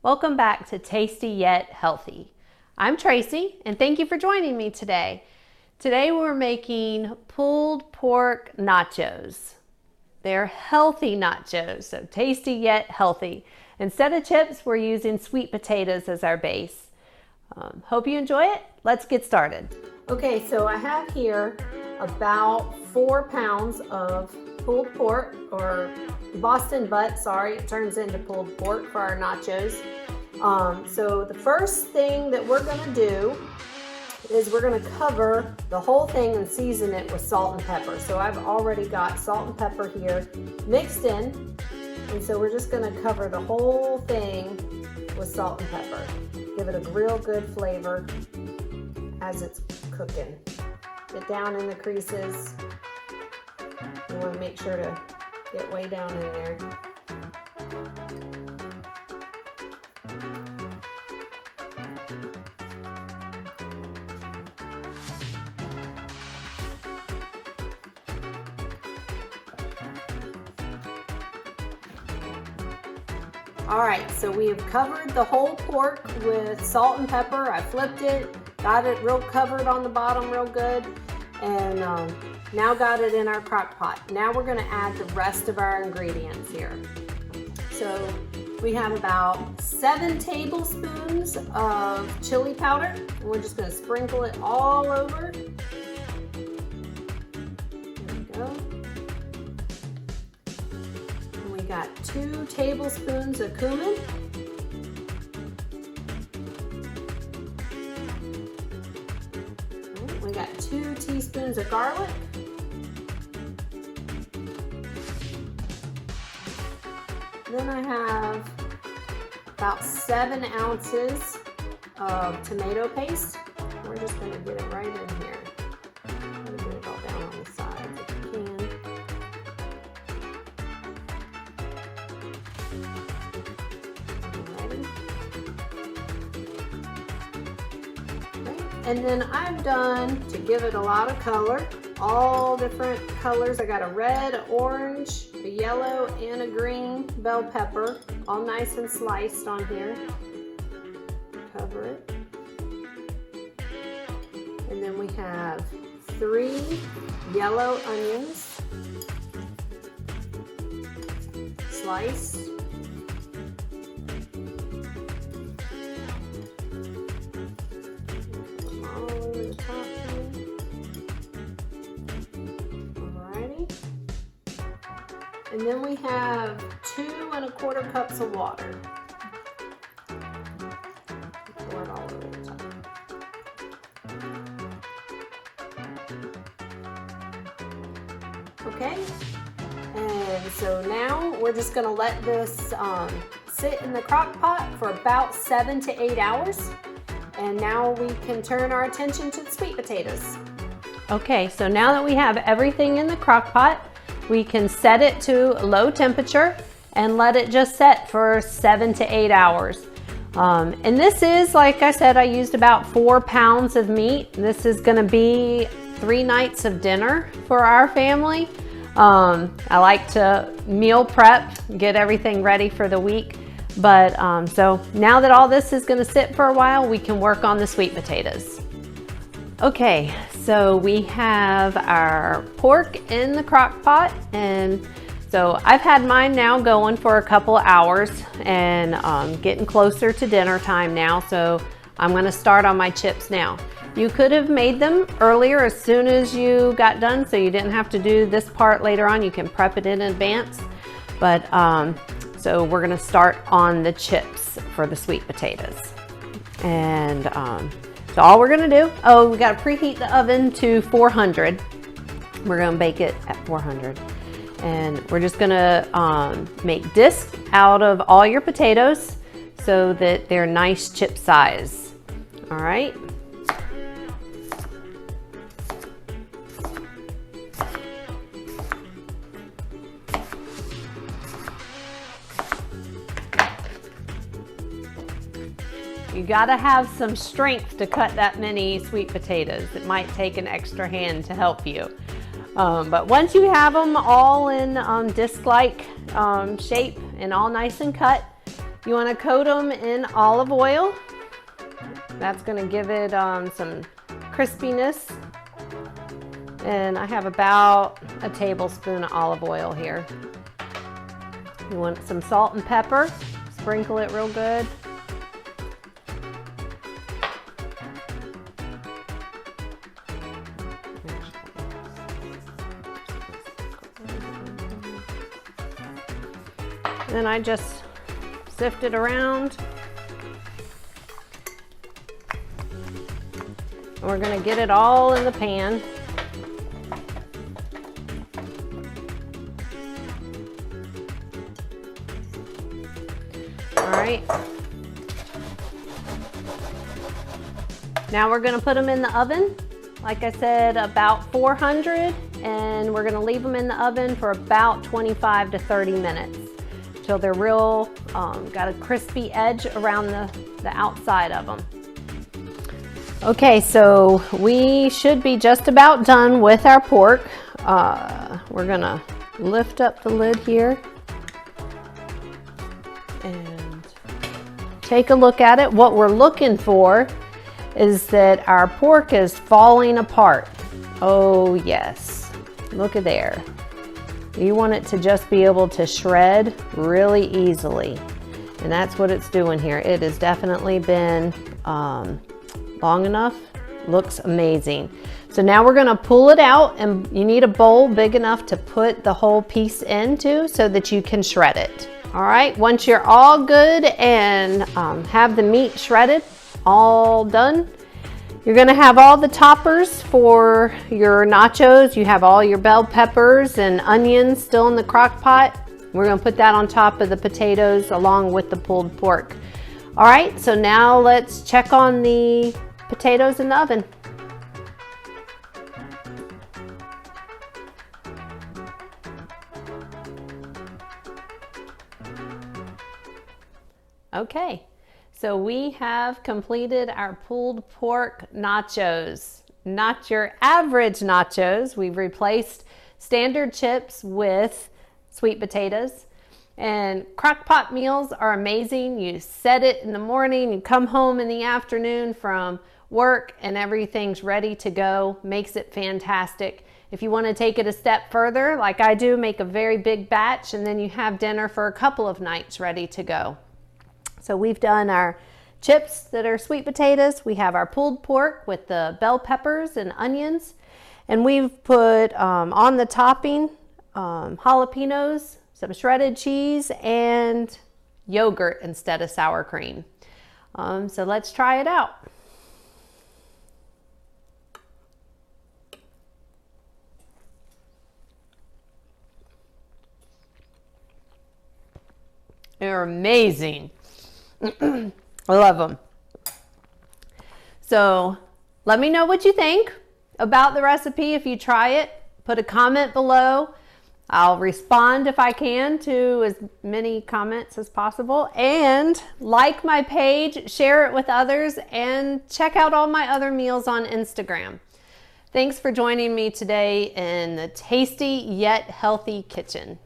Welcome back to Tasty Yet Healthy. I'm Tracy and thank you for joining me today. Today we're making pulled pork nachos. They're healthy nachos, so tasty yet healthy. Instead of chips, we're using sweet potatoes as our base. Hope you enjoy it. Let's get started. Okay, so I have here about 4 pounds of pulled pork, or Boston butt, sorry, it turns into pulled pork for our nachos. So the first thing that we're gonna do is we're gonna cover the whole thing and season it with salt and pepper. So I've already got salt and pepper here mixed in, and so we're just gonna cover the whole thing with salt and pepper. Give it a real good flavor as it's cooking. Get down in the creases. You want to make sure to get way down in there. All right, so we have covered the whole pork with salt and pepper. I flipped it, got it real covered on the bottom real good, and now got it in our crock pot. Now we're gonna add the rest of our ingredients here. So we have about 7 tablespoons of chili powder. And we're just gonna sprinkle it all over. There we go. And we got 2 tablespoons of cumin. We got 2 teaspoons of garlic. Then I have about 7 ounces of tomato paste. We're just going to get it right in here. Get it all down on the sides if you can. Alrighty. Okay. And then I've done, to give it a lot of color, all different colors. I got a red, orange, a yellow, and a green bell pepper, all nice and sliced on here. Cover it. And then we have 3 yellow onions, sliced. All over the top here. And then we have 2 1/4 cups of water. Pour it all over the top. Okay, and so now we're just gonna let this sit in the crock pot for about 7 to 8 hours. And now we can turn our attention to the sweet potatoes. Okay, so now that we have everything in the crock pot, we can set it to low temperature and let it just set for 7 to 8 hours. And this is, like I said, I used about 4 pounds of meat. This is gonna be 3 nights of dinner for our family. I like to meal prep, get everything ready for the week. But so now that all this is gonna sit for a while, we can work on the sweet potatoes. Okay, so we have our pork in the crock pot, and so I've had mine now going for a couple of hours and getting closer to dinner time now, so I'm gonna start on my chips now. You could have made them earlier as soon as you got done, so you didn't have to do this part later on. You can prep it in advance, but so we're gonna start on the chips for the sweet potatoes. And so all we're gonna do, we gotta preheat the oven to 400. We're gonna bake it at 400. And we're just gonna make discs out of all your potatoes so that they're nice chip size. All right. You gotta have some strength to cut that many sweet potatoes. It might take an extra hand to help you. But once you have them all in disc-like shape and all nice and cut, You want to coat them in olive oil. That's going to give it some crispiness. And I have about a tablespoon of olive oil here. You want some salt and pepper. Sprinkle it real good. Then I just sift it around. And we're going to get it all in the pan. All right. Now we're going to put them in the oven. Like I said, about 400, and we're going to leave them in the oven for about 25 to 30 minutes till they're real, got a crispy edge around the outside of them. Okay, so we should be just about done with our pork. We're gonna lift up the lid here and take a look at it. What we're looking for is that our pork is falling apart. Oh yes, look at there. You want it to just be able to shred really easily. And that's what it's doing here. It has definitely been long enough. Looks amazing. So now we're gonna pull it out, and you need a bowl big enough to put the whole piece into so that you can shred it. All right, once you're all good and have the meat shredded, all done, you're gonna have all the toppers for your nachos. You have all your bell peppers and onions still in the crock pot. We're gonna put that on top of the potatoes along with the pulled pork. All right, so now let's check on the potatoes in the oven. Okay. So we have completed our pulled pork nachos. Not your average nachos. We've replaced standard chips with sweet potatoes. And crock pot meals are amazing. You set it in the morning, you come home in the afternoon from work, and everything's ready to go. Makes it fantastic. If you want to take it a step further, like I do, make a very big batch, and then you have dinner for a couple of nights ready to go. So we've done our chips that are sweet potatoes. We have our pulled pork with the bell peppers and onions. And we've put on the topping jalapenos, some shredded cheese, and yogurt instead of sour cream. So let's try it out. They're amazing. I love them. So let me know what you think about the recipe. If you try it, put a comment below. I'll respond if I can to as many comments as possible. And like my page, share it with others, and check out all my other meals on Instagram. Thanks for joining me today in the tasty yet healthy kitchen.